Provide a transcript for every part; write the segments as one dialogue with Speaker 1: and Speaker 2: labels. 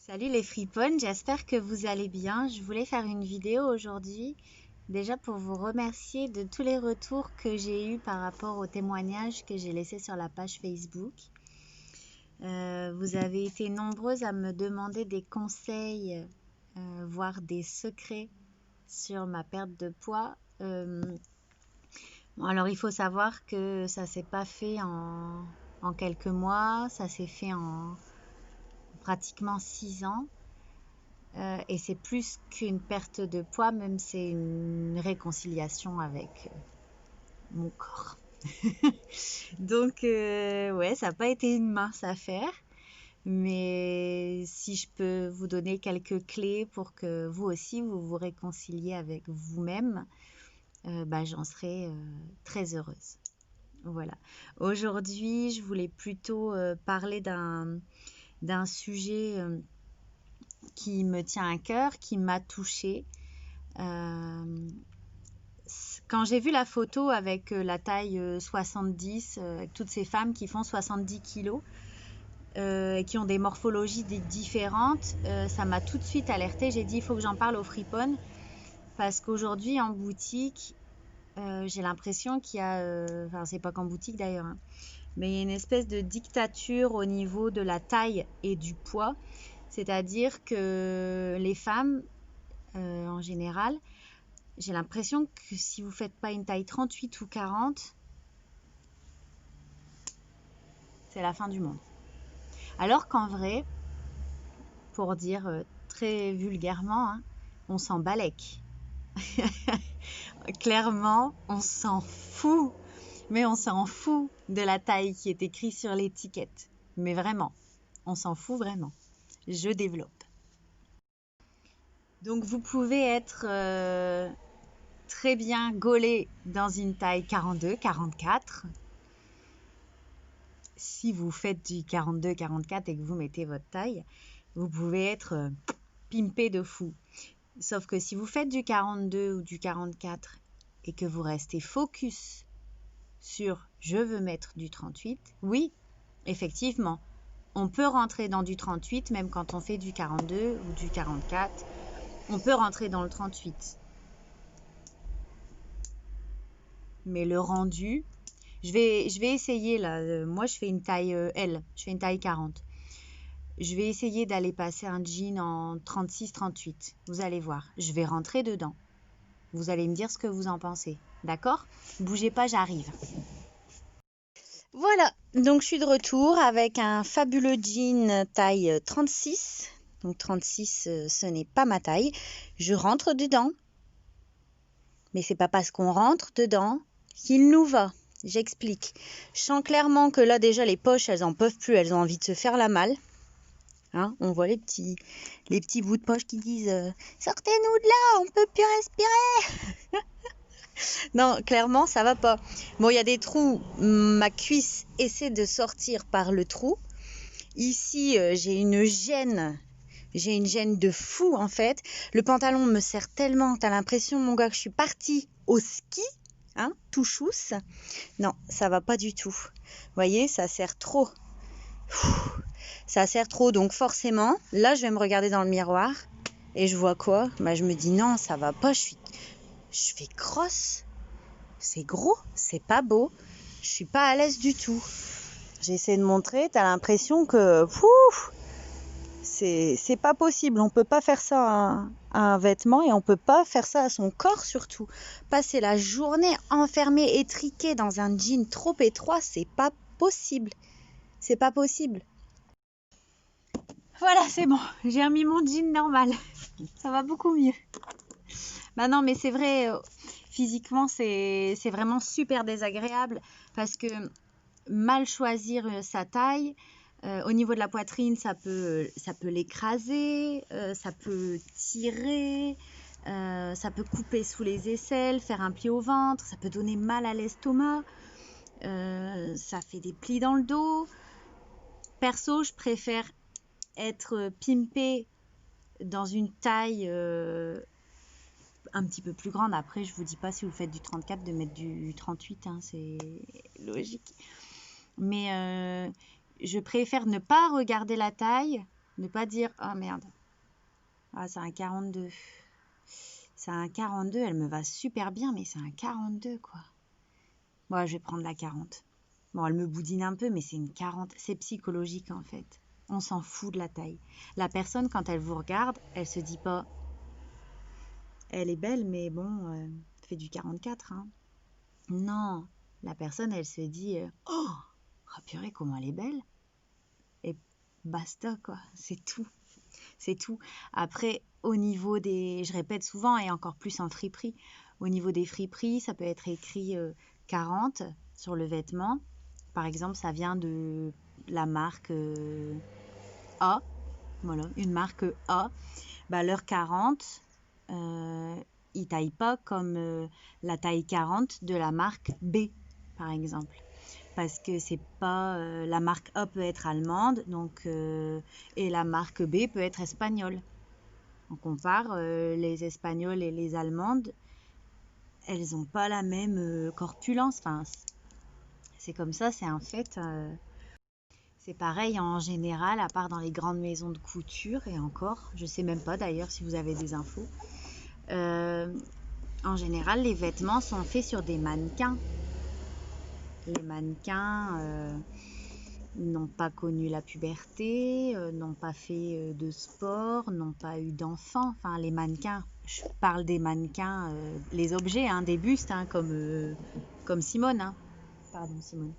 Speaker 1: Salut les friponnes, j'espère que vous allez bien. Je voulais faire une vidéo aujourd'hui, déjà pour vous remercier de tous les retours que j'ai eus par rapport aux témoignages que j'ai laissés sur la page Facebook. Vous avez été nombreuses à me demander des conseils, voire des secrets sur ma perte de poids. Bon, alors il faut savoir que ça s'est pas fait en quelques mois, ça s'est fait en pratiquement 6 ans. Et c'est plus qu'une perte de poids, même c'est une réconciliation avec mon corps. Donc, ouais, ça n'a pas été une mince affaire. Mais si je peux vous donner quelques clés pour que vous aussi, vous vous réconciliez avec vous-même, j'en serai très heureuse. Voilà. Aujourd'hui, je voulais plutôt parler d'un sujet qui me tient à cœur, qui m'a touchée. Quand j'ai vu la photo avec la taille 70, avec toutes ces femmes qui font 70 kilos, et qui ont des morphologies différentes, ça m'a tout de suite alertée. J'ai dit, il faut que j'en parle aux friponnes, parce qu'aujourd'hui, en boutique, j'ai l'impression qu'il y a, enfin, c'est pas qu'en boutique d'ailleurs, hein, mais il y a une espèce de dictature au niveau de la taille et du poids. C'est-à-dire que les femmes, en général, j'ai l'impression que si vous ne faites pas une taille 38 ou 40, c'est la fin du monde. Alors qu'en vrai, pour dire très vulgairement, hein, on s'en balèque. Clairement, on s'en fout. Mais on s'en fout de la taille qui est écrite sur l'étiquette. Mais vraiment, on s'en fout vraiment. Je développe. Donc vous pouvez être très bien gaulé dans une taille 42, 44. Si vous faites du 42, 44 et que vous mettez votre taille, vous pouvez être pimpé de fou. Sauf que si vous faites du 42 ou du 44 et que vous restez focus sur je veux mettre du 38, oui, effectivement, on peut rentrer dans du 38 même quand on fait du 42 ou du 44. On peut rentrer dans le 38. Mais le rendu, je vais essayer là. Moi, je fais une taille L, je fais une taille 40. Je vais essayer d'aller passer un jean en 36-38. Vous allez voir, je vais rentrer dedans. Vous allez me dire ce que vous en pensez. D'accord? Bougez pas, j'arrive. Voilà, donc je suis de retour avec un fabuleux jean taille 36. Donc 36, ce n'est pas ma taille. Je rentre dedans. Mais c'est pas parce qu'on rentre dedans qu'il nous va. J'explique. Je sens clairement que là déjà les poches, elles en peuvent plus, elles ont envie de se faire la malle. Hein, on voit les petits bouts de poche qui disent sortez-nous de là, on peut plus respirer. Non, clairement, ça va pas. Bon, il y a des trous. Ma cuisse essaie de sortir par le trou. Ici, j'ai une gêne. J'ai une gêne de fou, en fait. Le pantalon me serre tellement. T'as l'impression, mon gars, que je suis partie au ski. Hein, tout chousse. Non, ça va pas du tout. Vous voyez, ça serre trop. Ça serre trop. Donc, forcément, là, je vais me regarder dans le miroir. Et je vois quoi? Je me dis, non, ça va pas. Je fais crosse. C'est gros, c'est pas beau. Je suis pas à l'aise du tout. J'essaie de montrer, t'as l'impression que c'est pas possible. On peut pas faire ça à un vêtement et on peut pas faire ça à son corps surtout. Passer la journée enfermée, étriquée dans un jean trop étroit, c'est pas possible. C'est pas possible. Voilà, c'est bon. J'ai remis mon jean normal. Ça va beaucoup mieux. Non, mais c'est vrai, physiquement, c'est vraiment super désagréable parce que mal choisir sa taille, au niveau de la poitrine, ça peut l'écraser, ça peut tirer, ça peut couper sous les aisselles, faire un pli au ventre, ça peut donner mal à l'estomac, ça fait des plis dans le dos. Perso, je préfère être pimpée dans une taille un petit peu plus grande. Après, je vous dis pas si vous faites du 34 de mettre du 38, hein, c'est logique. Mais je préfère ne pas regarder la taille, Ne pas dire, oh merde, ah, c'est un 42. C'est un 42, elle me va super bien, mais c'est un 42, quoi. Bon, je vais prendre la 40. Bon, elle me boudine un peu, mais c'est une 40. C'est psychologique, en fait. On s'en fout de la taille. La personne, quand elle vous regarde, elle se dit pas, elle est belle, mais bon, fait du 44, hein. Non, la personne, elle se dit, oh, purée, comment elle est belle. Et basta, quoi. C'est tout. C'est tout. Après, au niveau des... Je répète souvent, et encore plus en friperie, au niveau des friperies, ça peut être écrit 40 sur le vêtement. Par exemple, ça vient de la marque A. Voilà, une marque A. Bah, leur 40, ils taillent pas comme la taille 40 de la marque B, par exemple. Parce que c'est pas la marque A peut être allemande, donc et la marque B peut être espagnole. On compare les espagnoles et les allemandes, elles n'ont pas la même corpulence. Enfin, c'est comme ça, c'est un fait. C'est pareil en général, à part dans les grandes maisons de couture, et encore, je sais même pas d'ailleurs si vous avez des infos. En général, les vêtements sont faits sur des mannequins. Les mannequins n'ont pas connu la puberté, n'ont pas fait de sport, n'ont pas eu d'enfants. Enfin, les mannequins, je parle des mannequins, les objets, hein, des bustes, hein, comme Simone. Hein. Pardon, Simone.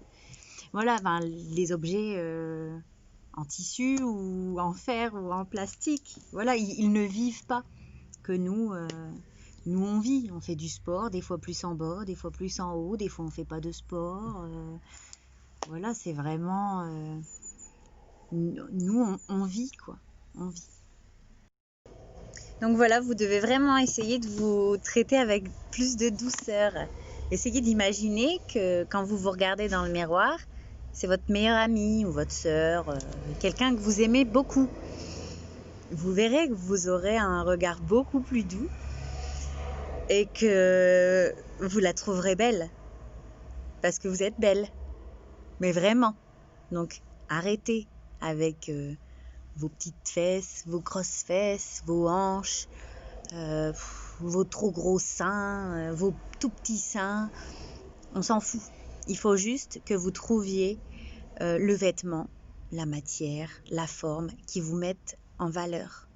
Speaker 1: Voilà, ben, les objets en tissu ou en fer ou en plastique. Voilà, ils ne vivent pas. Que nous, on vit. On fait du sport, des fois plus en bas, des fois plus en haut, des fois on ne fait pas de sport. Voilà, c'est vraiment... nous, on vit, quoi. On vit. Donc voilà, vous devez vraiment essayer de vous traiter avec plus de douceur. Essayez d'imaginer que quand vous vous regardez dans le miroir, c'est votre meilleure amie ou votre sœur, quelqu'un que vous aimez beaucoup. Vous verrez que vous aurez un regard beaucoup plus doux et que vous la trouverez belle. Parce que vous êtes belle. Mais vraiment. Donc arrêtez avec vos petites fesses, vos grosses fesses, vos hanches, vos trop gros seins, vos tout petits seins. On s'en fout. Il faut juste que vous trouviez le vêtement, la matière, la forme qui vous mettent en valeur.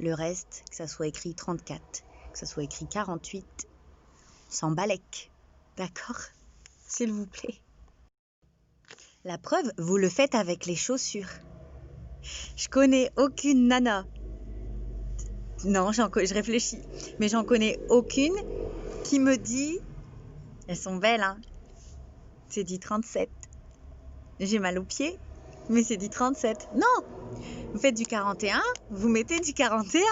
Speaker 1: Le reste, que ça soit écrit 34, que ça soit écrit 48, s'en balèque. D'accord ? S'il vous plaît. La preuve, vous le faites avec les chaussures. Je connais aucune nana. Non, je réfléchis. Mais j'en connais aucune qui me dit... Elles sont belles, hein. C'est dit 37. J'ai mal aux pieds, mais c'est dit 37. Non, vous faites du 41, vous mettez du 41.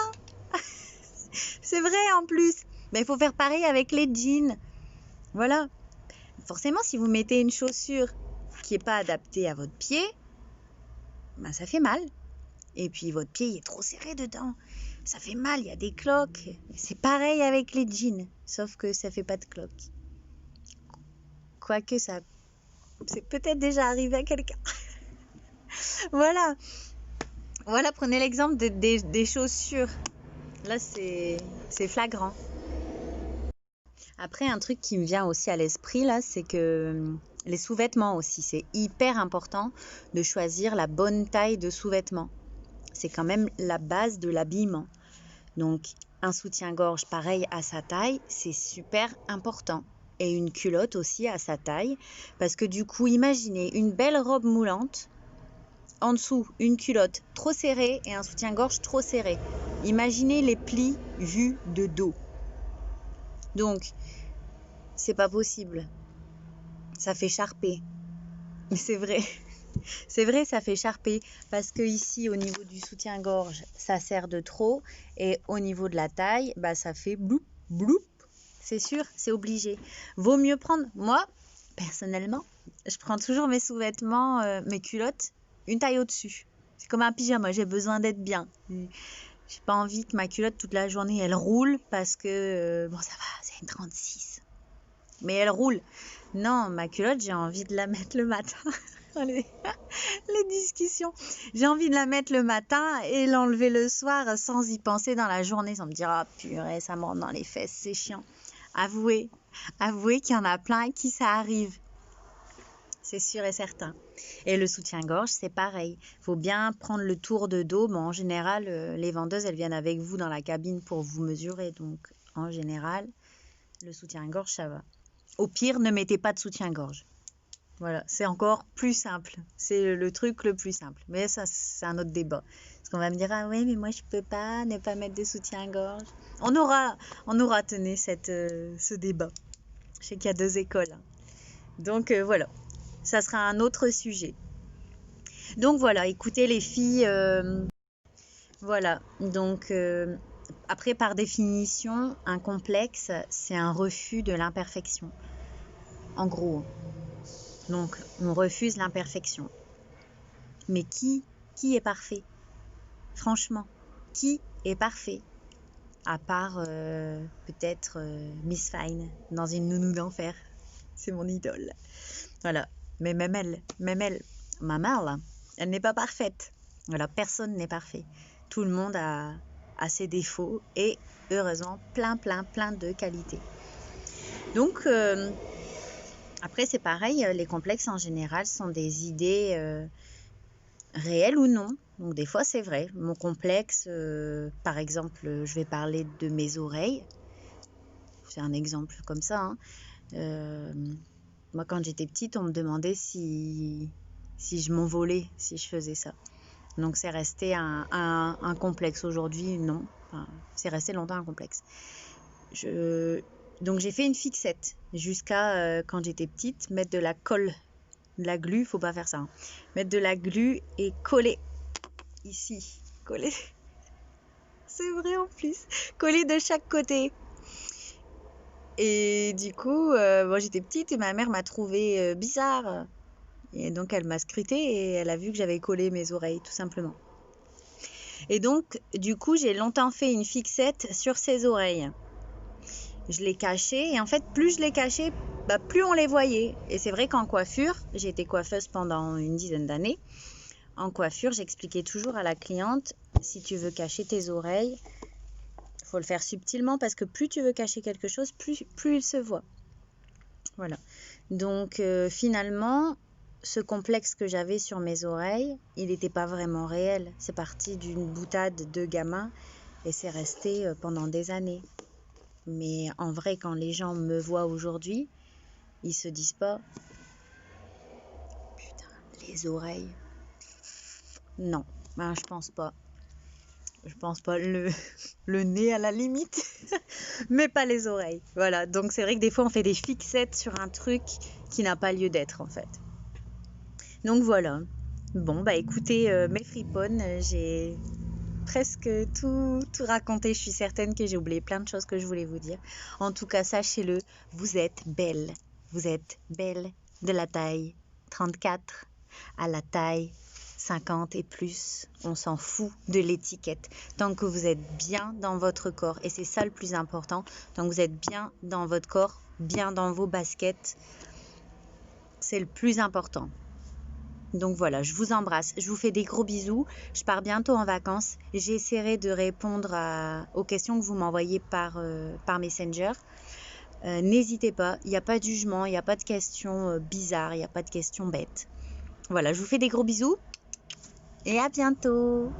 Speaker 1: C'est vrai en plus. Mais il faut faire pareil avec les jeans. Voilà. Forcément, si vous mettez une chaussure qui n'est pas adaptée à votre pied, ben ça fait mal. Et puis votre pied il est trop serré dedans. Ça fait mal, il y a des cloques. C'est pareil avec les jeans, sauf que ça fait pas de cloques. Quoique ça... C'est peut-être déjà arrivé à quelqu'un. Voilà. Voilà, prenez l'exemple des chaussures. Là, c'est flagrant. Après, un truc qui me vient aussi à l'esprit, là, c'est que les sous-vêtements aussi, c'est hyper important de choisir la bonne taille de sous-vêtements. C'est quand même la base de l'habillement. Donc, un soutien-gorge pareil à sa taille, c'est super important. Et une culotte aussi à sa taille. Parce que du coup, imaginez une belle robe moulante, en dessous, une culotte trop serrée et un soutien-gorge trop serré. Imaginez les plis vus de dos. Donc, c'est pas possible. Ça fait charper. Mais c'est vrai. C'est vrai, ça fait charper. Parce que ici, au niveau du soutien-gorge, ça serre de trop. Et au niveau de la taille, bah, ça fait bloup, bloup. C'est sûr, c'est obligé. Vaut mieux prendre... Moi, personnellement, je prends toujours mes sous-vêtements, mes culottes, une taille au-dessus. C'est comme un pyjama, j'ai besoin d'être bien. J'ai pas envie que ma culotte toute la journée elle roule parce que bon ça va, c'est une 36. Mais elle roule. Non, ma culotte, j'ai envie de la mettre le matin. les, les discussions. J'ai envie de la mettre le matin et l'enlever le soir sans y penser dans la journée, sans me dire ah purée, ça me rentre dans les fesses, c'est chiant. Avouez qu'il y en a plein à qui ça arrive. C'est sûr et certain. Et le soutien-gorge, c'est pareil. Il faut bien prendre le tour de dos. Bon, en général, les vendeuses, elles viennent avec vous dans la cabine pour vous mesurer. Donc, en général, le soutien-gorge, ça va. Au pire, ne mettez pas de soutien-gorge. Voilà, c'est encore plus simple. C'est le truc le plus simple. Mais ça, c'est un autre débat. Parce qu'on va me dire, ah oui, mais moi, je peux pas ne pas mettre de soutien-gorge. On aura tenu ce débat. Je sais qu'il y a 2 écoles. Donc, voilà. Ça sera un autre sujet. Donc, voilà. Écoutez, les filles, voilà. Donc, après, par définition, un complexe, c'est un refus de l'imperfection. En gros. Donc, on refuse l'imperfection. Mais qui est parfait? Franchement, qui est parfait? À part peut-être Miss Fine dans Une nounou d'enfer. C'est mon idole. Voilà. Mais même elle, ma mère, elle n'est pas parfaite. Voilà, personne n'est parfait. Tout le monde a ses défauts et heureusement plein de qualités. Donc, après, c'est pareil, les complexes en général sont des idées réelles ou non. Donc des fois, c'est vrai. Mon complexe, par exemple, je vais parler de mes oreilles. C'est un exemple comme ça. Moi, quand j'étais petite, on me demandait si je m'envolais, si je faisais ça. Donc c'est resté un complexe. Aujourd'hui, non. Enfin, c'est resté longtemps un complexe. Donc j'ai fait une fixette jusqu'à quand j'étais petite, mettre de la colle, de la glu, faut pas faire ça. Mettre de la glu et coller ici, coller. C'est vrai en plus, coller de chaque côté. Et du coup, moi j'étais petite et ma mère m'a trouvée bizarre. Et donc elle m'a scrutée et elle a vu que j'avais collé mes oreilles, tout simplement. Et donc, du coup, j'ai longtemps fait une fixette sur ses oreilles. Je les cachais et en fait, plus je les cachais, plus on les voyait. Et c'est vrai qu'en coiffure, j'ai été coiffeuse pendant une dizaine d'années. En coiffure, j'expliquais toujours à la cliente, si tu veux cacher tes oreilles, il faut le faire subtilement parce que plus tu veux cacher quelque chose, plus il se voit. Voilà. Donc finalement, ce complexe que j'avais sur mes oreilles, il n'était pas vraiment réel. C'est parti d'une boutade de gamin et c'est resté pendant des années. Mais en vrai, quand les gens me voient aujourd'hui, ils se disent pas putain, les oreilles. Non, je pense pas. Je pense pas. Le nez à la limite, mais pas les oreilles. Voilà, donc c'est vrai que des fois on fait des fixettes sur un truc qui n'a pas lieu d'être en fait. Donc voilà. Bon, écoutez, mes friponnes, j'ai presque tout raconté. Je suis certaine que j'ai oublié plein de choses que je voulais vous dire. En tout cas, sachez-le, vous êtes belle. Vous êtes belle de la taille 34 à la taille 50 et plus. On s'en fout de l'étiquette. Tant que vous êtes bien dans votre corps, et c'est ça le plus important, tant que vous êtes bien dans votre corps, bien dans vos baskets, c'est le plus important. Donc voilà, je vous embrasse, je vous fais des gros bisous, je pars bientôt en vacances, j'essaierai de répondre aux questions que vous m'envoyez par Messenger. N'hésitez pas, il n'y a pas de jugement, il n'y a pas de questions bizarres, il n'y a pas de questions bêtes. Voilà, je vous fais des gros bisous et à bientôt.